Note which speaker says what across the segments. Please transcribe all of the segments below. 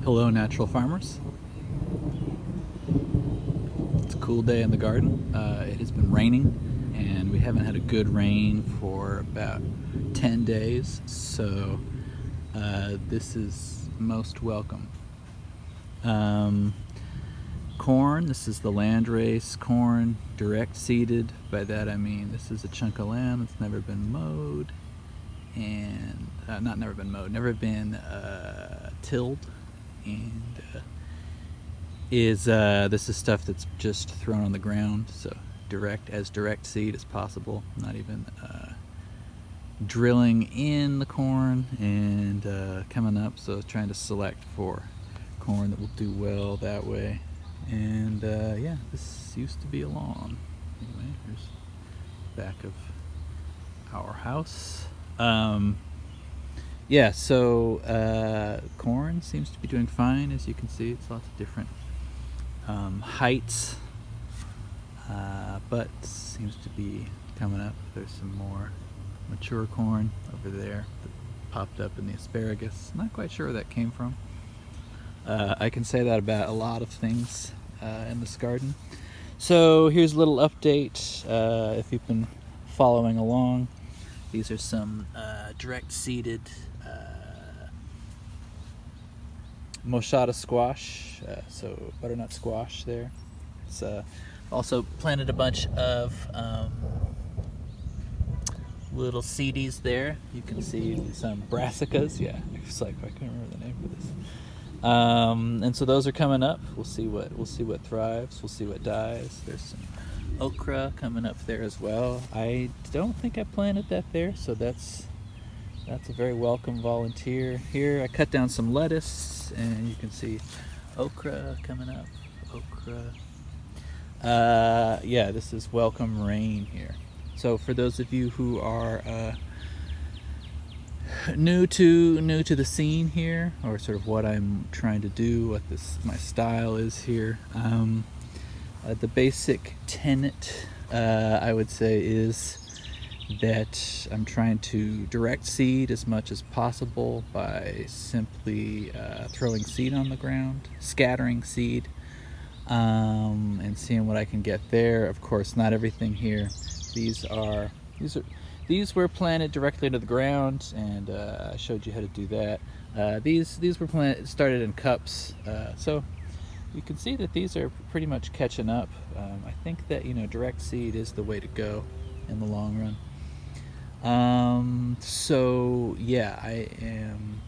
Speaker 1: Hello, natural farmers. It's a cool day in the garden. It has been raining, and we haven't had a good rain for about 10 days, so this is most welcome. Corn, this is the landrace corn, direct seeded. By that I mean this is a chunk of land that's never been mowed, and never been tilled, and this is stuff that's just thrown on the ground, so direct seed as possible, not even drilling in the corn and coming up, so trying to select for corn that will do well that way. And yeah, this used to be a lawn. Anyway, here's the back of our house. Yeah, so corn seems to be doing fine. As you can see, it's lots of different heights, but seems to be coming up. There's some more mature corn over there that popped up in the asparagus. Not quite sure where that came from. I can say that about a lot of things in this garden. So here's a little update if you've been following along. These are some direct seeded Moschata squash, so butternut squash there. It's also planted a bunch of little seedies there. You can see some brassicas. Yeah, it's like I can't remember the name for this. And so those are coming up. We'll see what thrives. We'll see what dies. There's some okra coming up there as well. I don't think I planted that there, so that's a very welcome volunteer. Here I cut down some lettuce, and you can see okra coming up. Okra. Yeah, this is welcome rain here. So for those of you who are new to the scene here, or sort of what I'm trying to do, what my style is here, the basic tenet I would say is that I'm trying to direct seed as much as possible by simply throwing seed on the ground, scattering seed, and seeing what I can get there. Of course, not everything here. These were planted directly into the ground, and I showed you how to do that. These were started in cups, so you can see that these are pretty much catching up. I think that direct seed is the way to go in the long run. So yeah, I am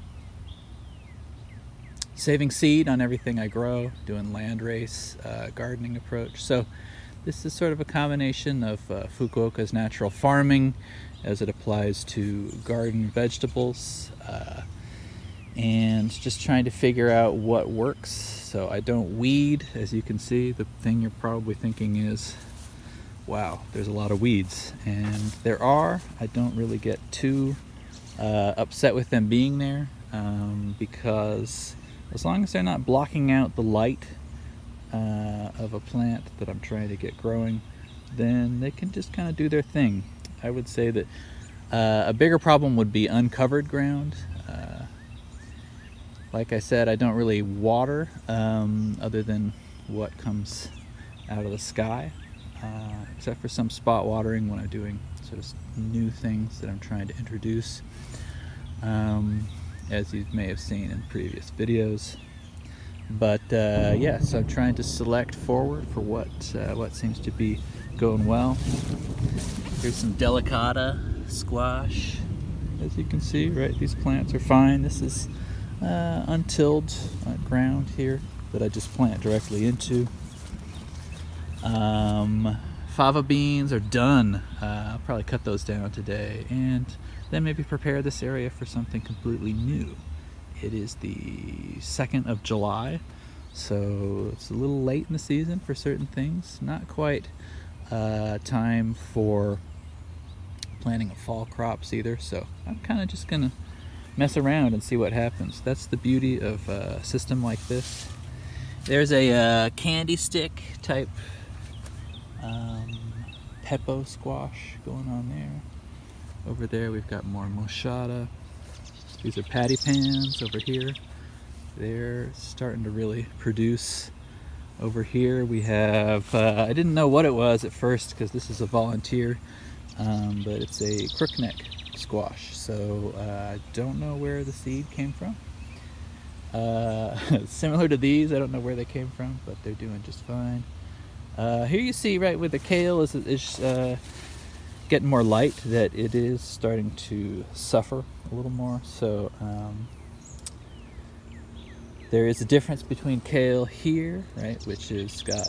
Speaker 1: saving seed on everything I grow, doing landrace gardening approach. So this is sort of a combination of Fukuoka's natural farming as it applies to garden vegetables, and just trying to figure out what works so I don't weed. As you can see, the thing you're probably thinking is, wow, there's a lot of weeds, and there are. I don't really get too upset with them being there, because as long as they're not blocking out the light of a plant that I'm trying to get growing, then they can just kind of do their thing. I would say that a bigger problem would be uncovered ground. Like I said, I don't really water other than what comes out of the sky, except for some spot watering when I'm doing sort of new things that I'm trying to introduce, as you may have seen in previous videos. But yeah, so I'm trying to select forward for what seems to be going well. Here's some delicata squash. As you can see, right, these plants are fine. This is untilled ground here that I just plant directly into. Fava beans are done. I'll probably cut those down today, and then maybe prepare this area for something completely new. It is the 2nd of July, so it's a little late in the season for certain things. Not quite time for planting of fall crops either, so I'm kind of just gonna mess around and see what happens. That's the beauty of a system like this. There's a candy stick type Peppo squash going on there. Over there we've got more Moschata. These are patty pans over here. they're starting to really produce. Over here we have, I didn't know what it was at first because this is a volunteer, but it's a crookneck squash. So I don't know where the seed came from. Similar to these, I don't know where they came from, but they're doing just fine. Here you see right with the kale is getting more light, that it is starting to suffer a little more. So there is a difference between kale here, right, which has got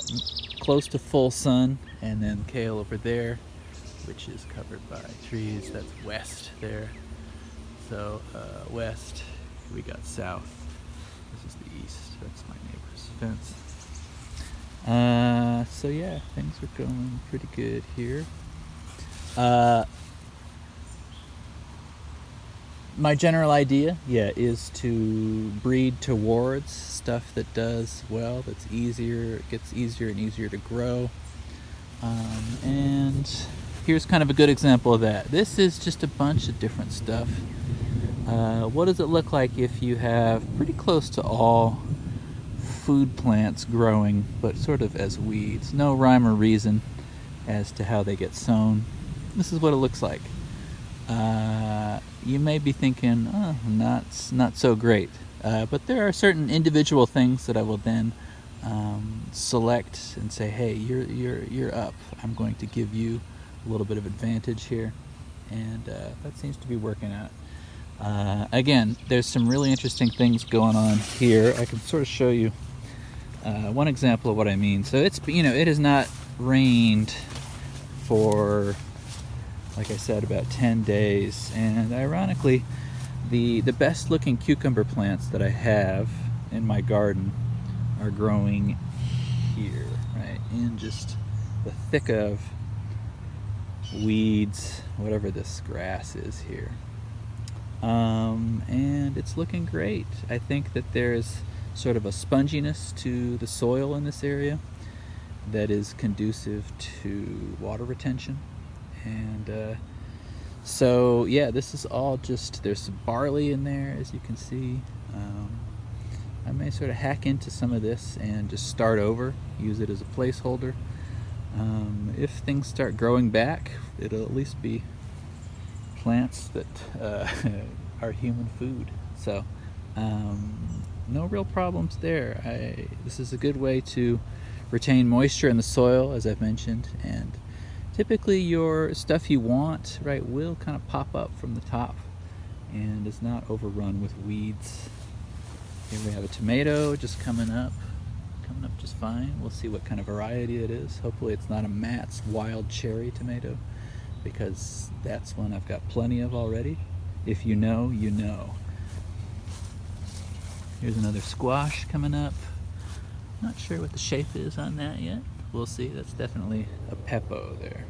Speaker 1: close to full sun, and then kale over there, which is covered by trees. That's west there. So west, we got south. This is the east. That's my neighbor's fence. So yeah, things are going pretty good here. My general idea, is to breed towards stuff that does well, that's easier, it gets easier and easier to grow. And here's kind of a good example of that. This is just a bunch of different stuff. What does it look like if you have pretty close to all food plants growing, but sort of as weeds? No rhyme or reason as to how they get sown. This is what it looks like. You may be thinking, oh, not so great. But there are certain individual things that I will then select and say, hey, you're up. I'm going to give you a little bit of advantage here, and that seems to be working out. Again, there's some really interesting things going on here. I can sort of show you one example of what I mean. So it has not rained for, like I said, about 10 days, and ironically the best looking cucumber plants that I have in my garden are growing here, right, in just the thick of weeds, whatever this grass is here. And it's looking great. I think that there's sort of a sponginess to the soil in this area that is conducive to water retention. And so yeah, this is all just, there's some barley in there, as you can see. I may sort of hack into some of this and just start over, use it as a placeholder. If things start growing back, it'll at least be plants that are human food. So no real problems there. This is a good way to retain moisture in the soil, as I've mentioned, and typically your stuff you want, right, will kind of pop up from the top and is not overrun with weeds. Here we have a tomato just coming up just fine. We'll see what kind of variety it is. Hopefully it's not a Matt's wild cherry tomato, because that's one I've got plenty of already. If you know, you know. Here's another squash coming up. Not sure what the shape is on that yet. We'll see. That's definitely a Peppo there.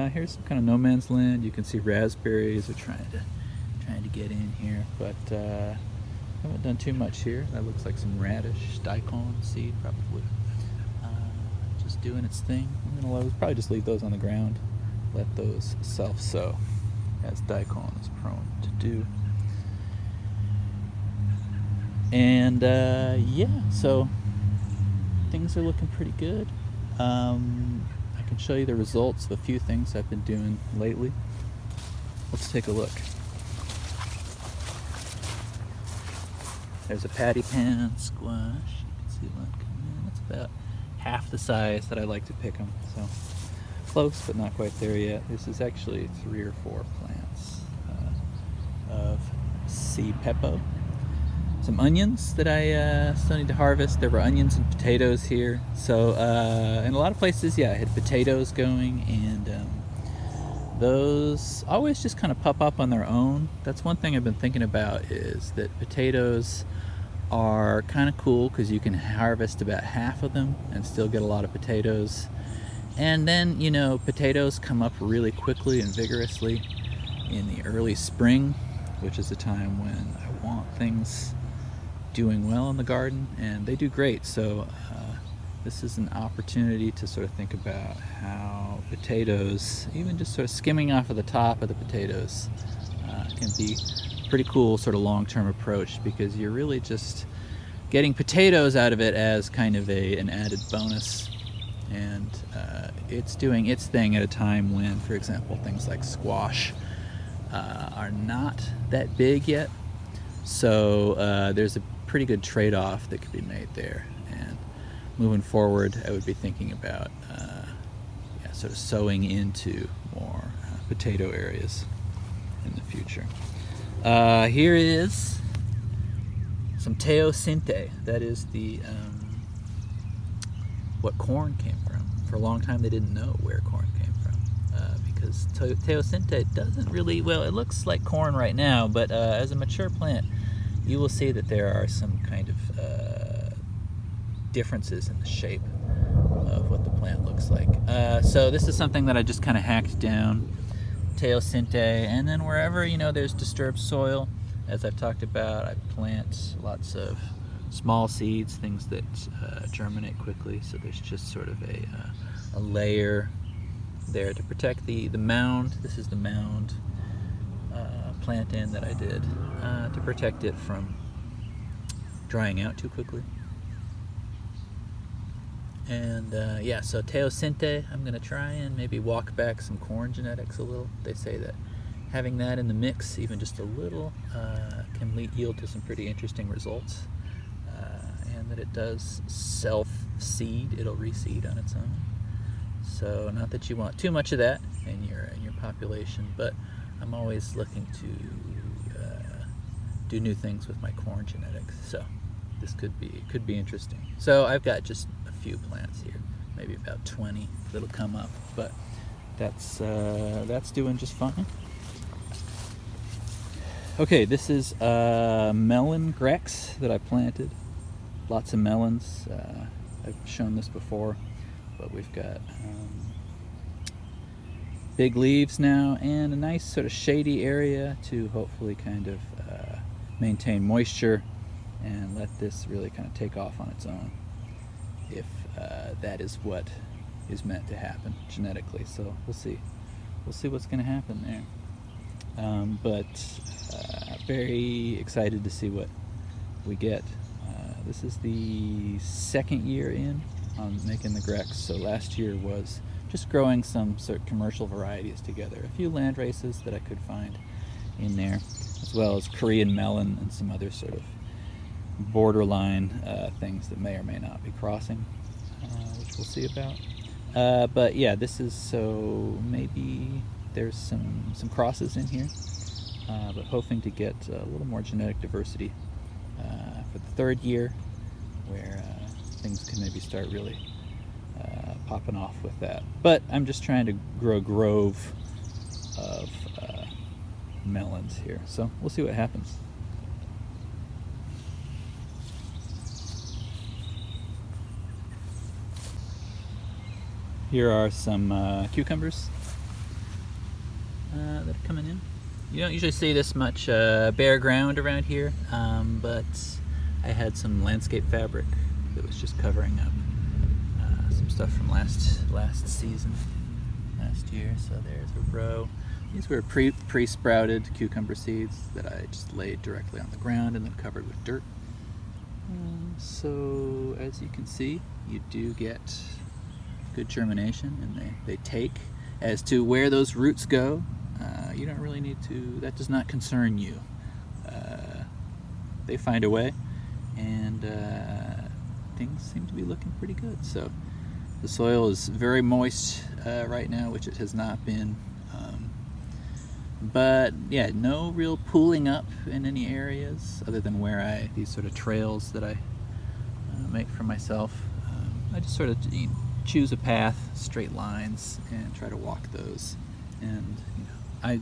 Speaker 1: Here's some kind of no man's land. You can see raspberries are trying to get in here, but haven't done too much here. That looks like some radish, daikon seed probably. Just doing its thing. I'm gonna probably just leave those on the ground, let those self-sow, as daikon is prone to do. And yeah, so things are looking pretty good. I can show you the results of a few things I've been doing lately. Let's take a look. There's a patty pan squash. You can see one coming in. That's about half the size that I like to pick them. So close, but not quite there yet. This is actually 3 or 4 plants of C. Peppo. Some onions that I still need to harvest. There were onions and potatoes here. So in a lot of places, I had potatoes going, and those always just kind of pop up on their own. That's one thing I've been thinking about, is that potatoes are kind of cool because you can harvest about half of them and still get a lot of potatoes. And then, potatoes come up really quickly and vigorously in the early spring, which is a time when I want things doing well in the garden, and they do great. So this is an opportunity to sort of think about how potatoes, even just sort of skimming off of the top of the potatoes, can be pretty cool sort of long-term approach, because you're really just getting potatoes out of it as kind of an added bonus. And it's doing its thing at a time when, for example, things like squash are not that big yet. So there's a pretty good trade-off that could be made there. And moving forward, I would be thinking about sort of sowing into more potato areas in the future. Here is some teosinte. That is the what corn came from. For a long time, they didn't know where corn came from because teosinte doesn't really, well, it looks like corn right now, but as a mature plant, you will see that there are some kind of differences in the shape of what the plant looks like. So this is something that I just kind of hacked down, teosinte, and then wherever there's disturbed soil, as I've talked about, I plant lots of small seeds, things that germinate quickly. So there's just sort of a layer there to protect the mound. This is the mound plant in that I did to protect it from drying out too quickly. And so teosinte, I'm going to try and maybe walk back some corn genetics a little. They say that having that in the mix, even just a little, can yield to some pretty interesting results. And that it does self-seed, it'll reseed on its own. So not that you want too much of that in your population, but I'm always looking to do new things with my corn genetics. So this could be interesting. So I've got just a few plants here, maybe about 20 that'll come up, but that's doing just fine. Okay, this is melon grex that I planted. Lots of melons. I've shown this before, but we've got big leaves now and a nice sort of shady area to hopefully kind of maintain moisture and let this really kind of take off on its own, if that is what is meant to happen genetically. So we'll see what's going to happen there. But very excited to see what we get. This is the second year in on making the grex. So last year was just growing some sort of commercial varieties together, a few land races that I could find in there, as well as Korean melon and some other sort of borderline things that may or may not be crossing, which we'll see about. But yeah, this is, so maybe there's some crosses in here, but hoping to get a little more genetic diversity for the third year, where things can maybe start really popping off with that. But I'm just trying to grow a grove of melons here, so we'll see what happens. Here are some cucumbers that are coming in. You don't usually see this much bare ground around here, but I had some landscape fabric that was just covering up some stuff from last season, last year. So there's a row. These were pre-sprouted cucumber seeds that I just laid directly on the ground and then covered with dirt. So as you can see, you do get good germination, and they take. As to where those roots go, you don't really need to, that does not concern you. They find a way, and things seem to be looking pretty good. So the soil is very moist right now, which it has not been. But yeah, no real pooling up in any areas other than where these sort of trails that I make for myself. I just sort of choose a path, straight lines, and try to walk those. And I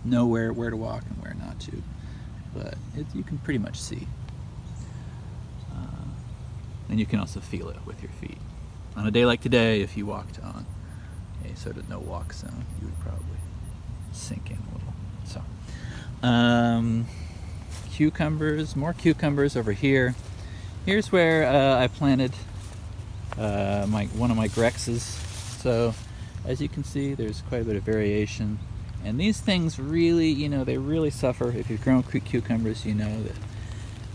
Speaker 1: know where to walk and where not to, but you can pretty much see. And you can also feel it with your feet. On a day like today, if you walked on a sort of no walk zone, you would probably sink in a little. So, cucumbers, more cucumbers over here. Here's where I planted one of my grexes. So as you can see, there's quite a bit of variation And these things really, they really suffer. If you've grown cucumbers, you know that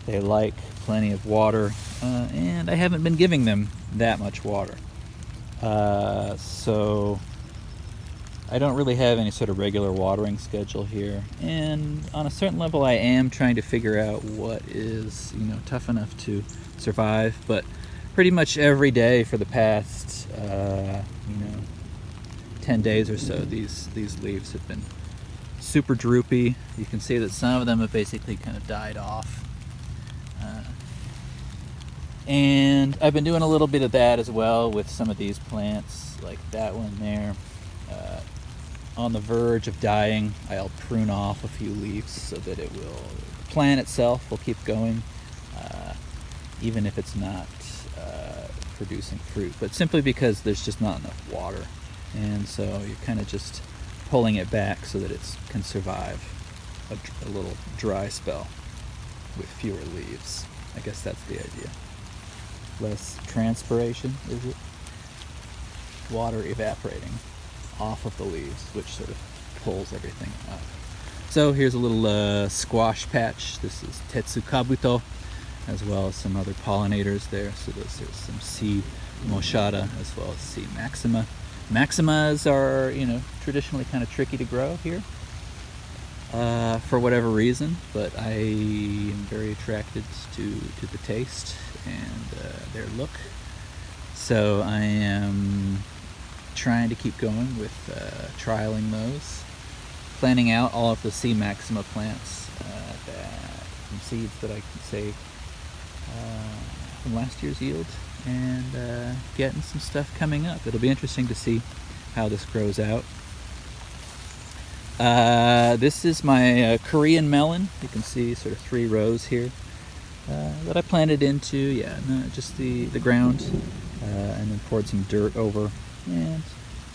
Speaker 1: they like plenty of water, and I haven't been giving them that much water. So I don't really have any sort of regular watering schedule here. And on a certain level, I am trying to figure out what is, tough enough to survive. But pretty much every day for the past, 10 days or so, these leaves have been super droopy. You can see that some of them have basically kind of died off. And I've been doing a little bit of that as well with some of these plants, like that one there. On the verge of dying, I'll prune off a few leaves so that the plant itself will keep going, even if it's not producing fruit, but simply because there's just not enough water. And so you're kind of just pulling it back so that it can survive a little dry spell with fewer leaves. I guess that's the idea. Less transpiration, is it? Water evaporating off of the leaves, which sort of pulls everything up. So here's a little squash patch. This is Tetsukabuto, as well as some other pollinators there. So there's some C. moschata as well as C. maxima. Maximas are, traditionally kind of tricky to grow here for whatever reason, but I am very attracted to the taste and their look. So I am trying to keep going with trialing those, planning out all of the C. maxima plants from seeds that I can save from last year's yield, and getting some stuff coming up. It'll be interesting to see how this grows out. This is my Korean melon. You can see sort of 3 rows here that I planted into, just the ground, and then poured some dirt over, and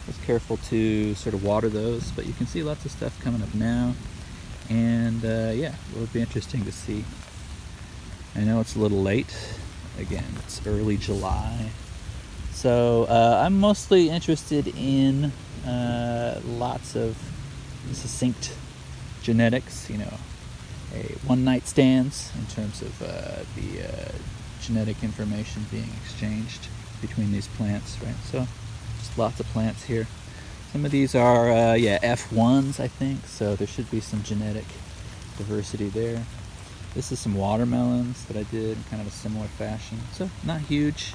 Speaker 1: was careful to sort of water those. But you can see lots of stuff coming up now, and it'll be interesting to see. I know it's a little late. Again, it's early July. So I'm mostly interested in lots of succinct genetics, a one-night stands in terms of the genetic information being exchanged between these plants, right? So just lots of plants here. Some of these are, F1s, I think, so there should be some genetic diversity there. This is some watermelons that I did in kind of a similar fashion. So not huge,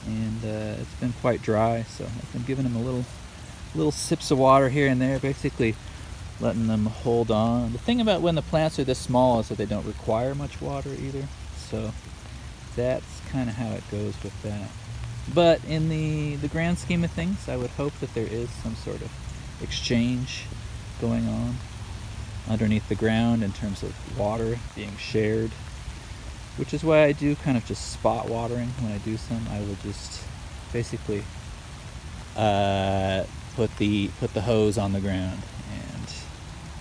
Speaker 1: and it's been quite dry, so I've been giving them a little sips of water here and there, basically letting them hold on. The thing about when the plants are this small is that they don't require much water either, so that's kind of how it goes with that. But in the grand scheme of things, I would hope that there is some sort of exchange going on underneath the ground in terms of water being shared, which is why I do kind of just spot watering when I do some. I will just basically put the hose on the ground and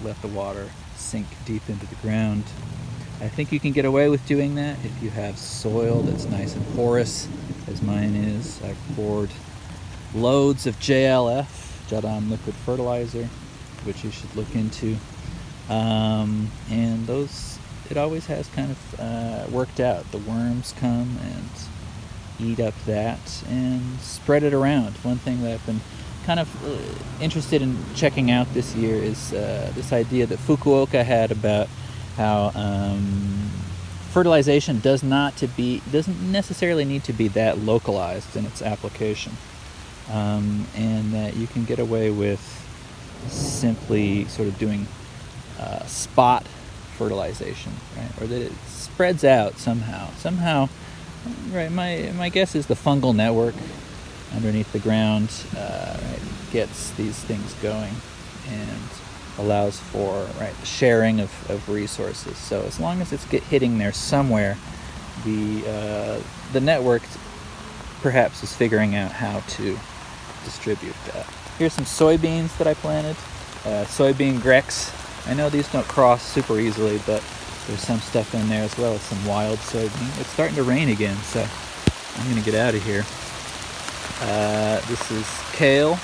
Speaker 1: let the water sink deep into the ground. I think you can get away with doing that if you have soil that's nice and porous, as mine is. I've poured loads of JLF, Jadam liquid fertilizer, which you should look into. And those, it always has kind of worked out. The worms come and eat up that and spread it around. One thing that I've been kind of interested in checking out this year is this idea that Fukuoka had about how fertilization doesn't necessarily need to be that localized in its application, and that you can get away with simply sort of doing spot fertilization, right? Or that it spreads out somehow, right? My guess is the fungal network underneath the ground gets these things going and allows for the sharing of resources. So as long as it's hitting there somewhere, the network perhaps is figuring out how to distribute that. Here's some soybeans that I planted, soybean Grex. I know these don't cross super easily, but there's some stuff in there as well as some wild soybean. It's starting to rain again, so I'm gonna get out of here. This is kale,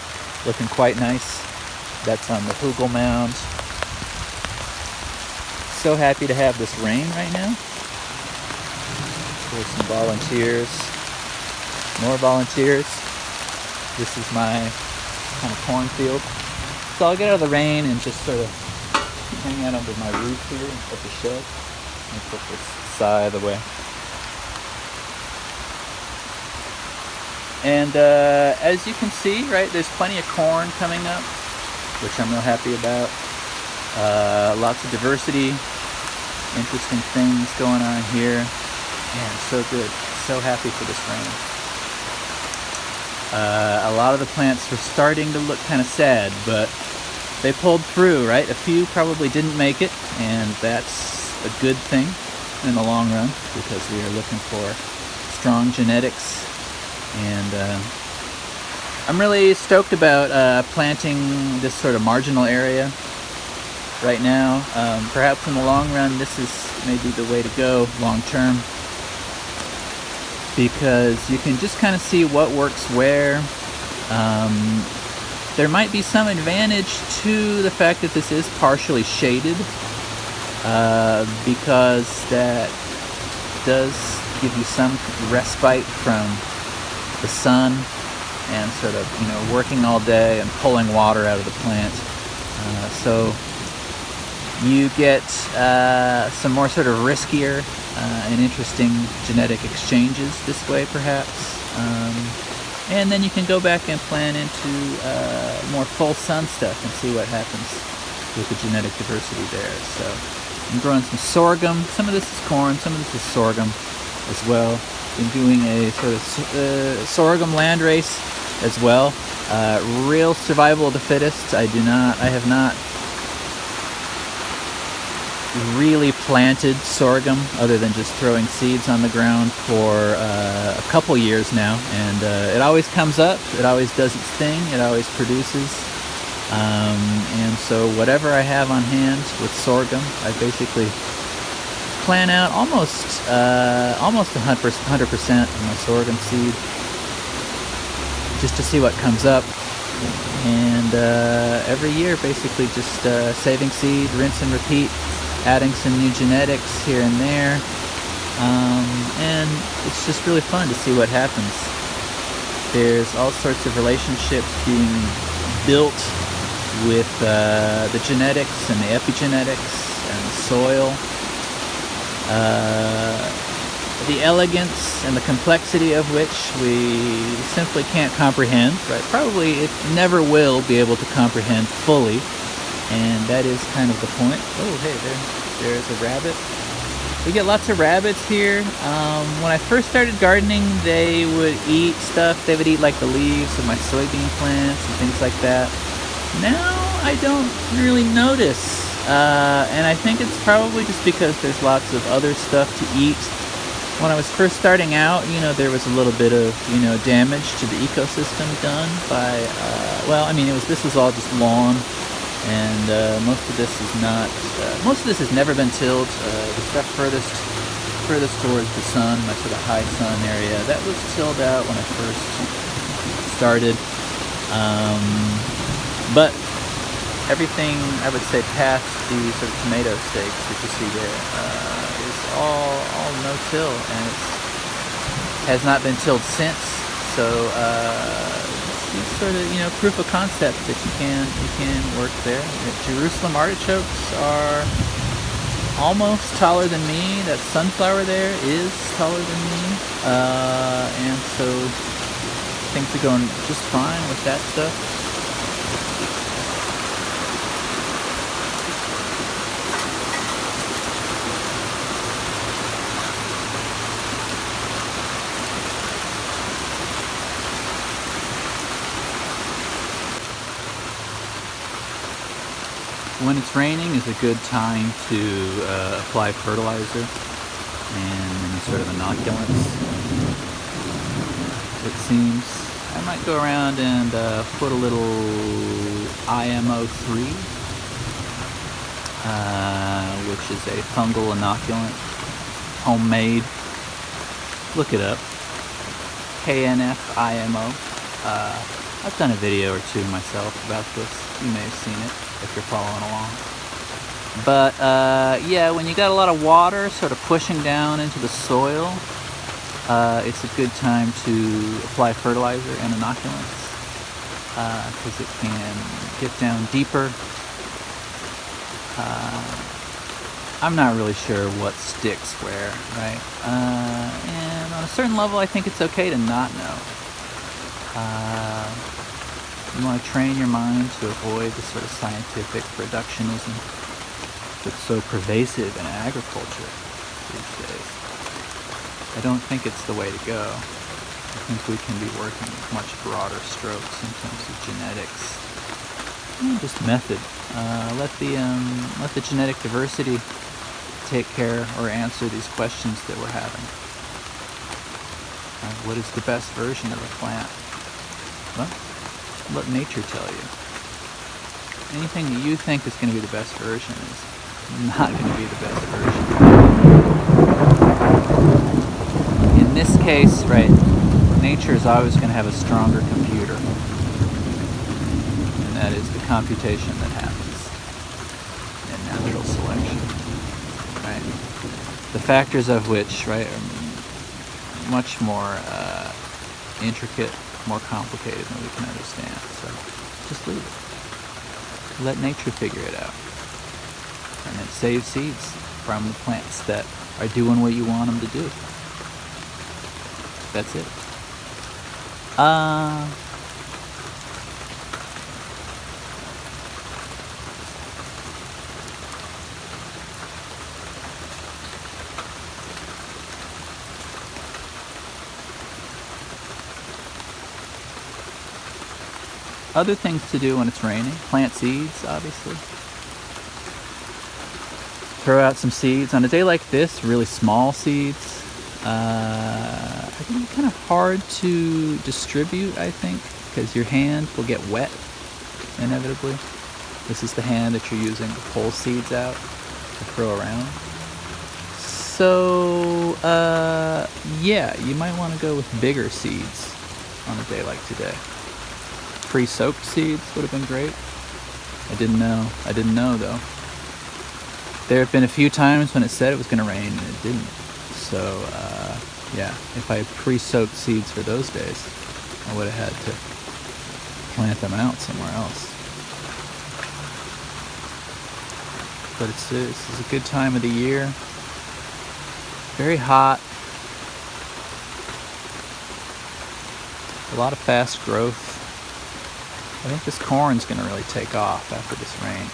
Speaker 1: looking quite nice. That's on the Hugel Mound. So happy to have this rain right now. There's some volunteers, more volunteers. This is my kind of cornfield. So I'll get out of the rain and just sort of hang out under my roof here at the shed. Let me put this side of the way. And as you can see, right, there's plenty of corn coming up, which I'm real happy about. Lots of diversity, interesting things going on here. Man, so good. So happy for this rain. A lot of the plants were starting to look kind of sad, but they pulled through, right? A few probably didn't make it, and that's a good thing in the long run because we are looking for strong genetics. And I'm really stoked about planting this sort of marginal area right now. Perhaps in the long run, this is maybe the way to go long term, because you can just kind of see what works where. There might be some advantage to the fact that this is partially shaded, because that does give you some respite from the sun and sort of, working all day and pulling water out of the plant. So you get some more sort of riskier and interesting genetic exchanges this way, perhaps. And then you can go back and plan into more full sun stuff and see what happens with the genetic diversity there. So I'm growing some sorghum. Some of this is corn, some of this is sorghum as well. Been doing a sort of sorghum landrace as well. Real survival of the fittest. I have not really planted sorghum other than just throwing seeds on the ground for a couple years now, and it always comes up, it always does its thing, it always produces, and so whatever I have on hand with sorghum, I basically plan out almost 100% of my sorghum seed just to see what comes up. And every year basically just saving seed, rinse and repeat, adding some new genetics here and there, and it's just really fun to see what happens. There's all sorts of relationships being built with the genetics and the epigenetics and the soil. The elegance and the complexity of which we simply can't comprehend, right? Probably it never will be able to comprehend fully, and that is kind of the point. Oh, hey, there's a rabbit. We get lots of rabbits here. When I first started gardening, they would eat stuff. They would eat like the leaves of my soybean plants and things like that. Now I don't really notice, and I think it's probably just because there's lots of other stuff to eat. When I was first starting out, there was a little bit of, damage to the ecosystem done by, this was all just lawn, and most of this has never been tilled. The stuff furthest towards the sun, my sort of high sun area, that was tilled out when I first started. But everything, I would say, past the sort of tomato stakes that you see there, is all no-till, and it has not been tilled since. So it's sort of proof of concept that you can work there. Jerusalem artichokes are almost taller than me. That sunflower there is taller than me, and so things are going just fine with that stuff. When it's raining is a good time to apply fertilizer and any sort of inoculants, it seems. I might go around and put a little IMO3, which is a fungal inoculant, homemade. Look it up, KNF IMO. I've done a video or two myself about this. You may have seen it if you're following along. But yeah, when you got a lot of water sort of pushing down into the soil, it's a good time to apply fertilizer and inoculants because it can get down deeper. I'm not really sure what sticks where, right? And on a certain level, I think it's okay to not know. You want to train your mind to avoid the sort of scientific reductionism that's so pervasive in agriculture these days. I don't think it's the way to go. I think we can be working with much broader strokes in terms of genetics and just method. Let the genetic diversity take care or answer these questions that we're having. What is the best version of a plant? Well, let nature tell you. Anything that you think is going to be the best version is not going to be the best version. In this case, right, nature is always going to have a stronger computer. And that is the computation that happens in natural selection. Right? The factors of which, right, are much more intricate, more complicated than we can understand. So just leave it. Let nature figure it out. And then save seeds from the plants that are doing what you want them to do. That's it. Other things to do when it's raining. Plant seeds, obviously. Throw out some seeds. On a day like this, really small seeds. I think it's kind of hard to distribute, I think, because your hand will get wet, inevitably. This is the hand that you're using to pull seeds out, to throw around. So, yeah, you might want to go with bigger seeds on a day like today. Pre-soaked seeds would have been great. I didn't know though. There have been a few times when it said it was going to rain and it didn't. So, yeah, if I had pre-soaked seeds for those days, I would have had to plant them out somewhere else. But this is a good time of the year. Very hot. A lot of fast growth. I think this corn's going to really take off after this rain,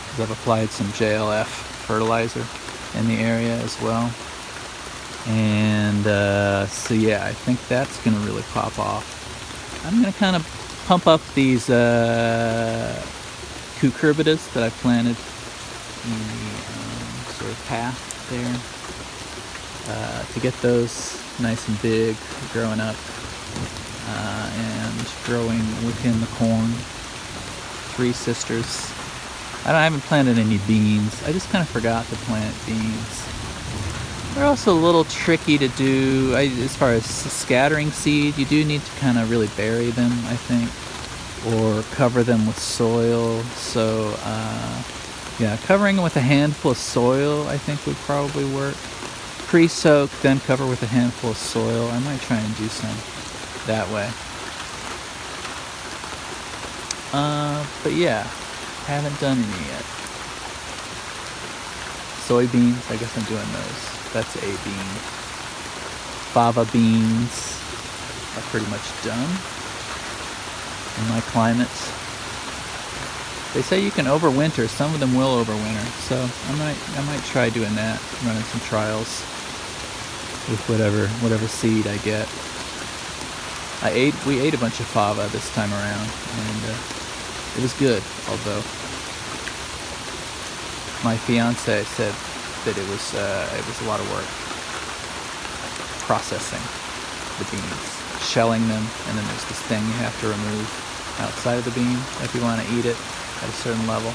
Speaker 1: because I've applied some JLF fertilizer in the area as well. And so yeah, I think that's going to really pop off. I'm going to kind of pump up these cucurbitas that I planted in the sort of path there to get those nice and big, growing up. And growing within the corn. 3 sisters. I haven't planted any beans. I just kind of forgot to plant beans. They're also a little tricky to do as far as scattering seed. You do need to kind of really bury them, I think, or cover them with soil. So, yeah, covering them with a handful of soil, I think, would probably work. Pre-soak, then cover with a handful of soil. I might try and do some that way. But yeah, haven't done any yet. Soybeans, I guess I'm doing those. That's a bean. Fava beans are pretty much done in my climate. They say you can overwinter. Some of them will overwinter. So I might try doing that, running some trials with whatever seed I get. We ate a bunch of fava this time around, and it was good, although my fiance said that it was a lot of work processing the beans, shelling them, and then there's this thing you have to remove outside of the bean if you want to eat it at a certain level.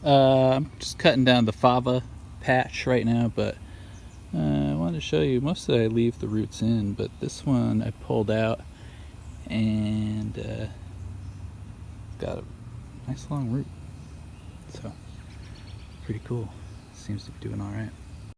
Speaker 1: I'm just cutting down the fava patch right now, but I wanted to show you, most of it I leave the roots in, but this one I pulled out and got a nice long root. So, pretty cool. Seems to be doing all right.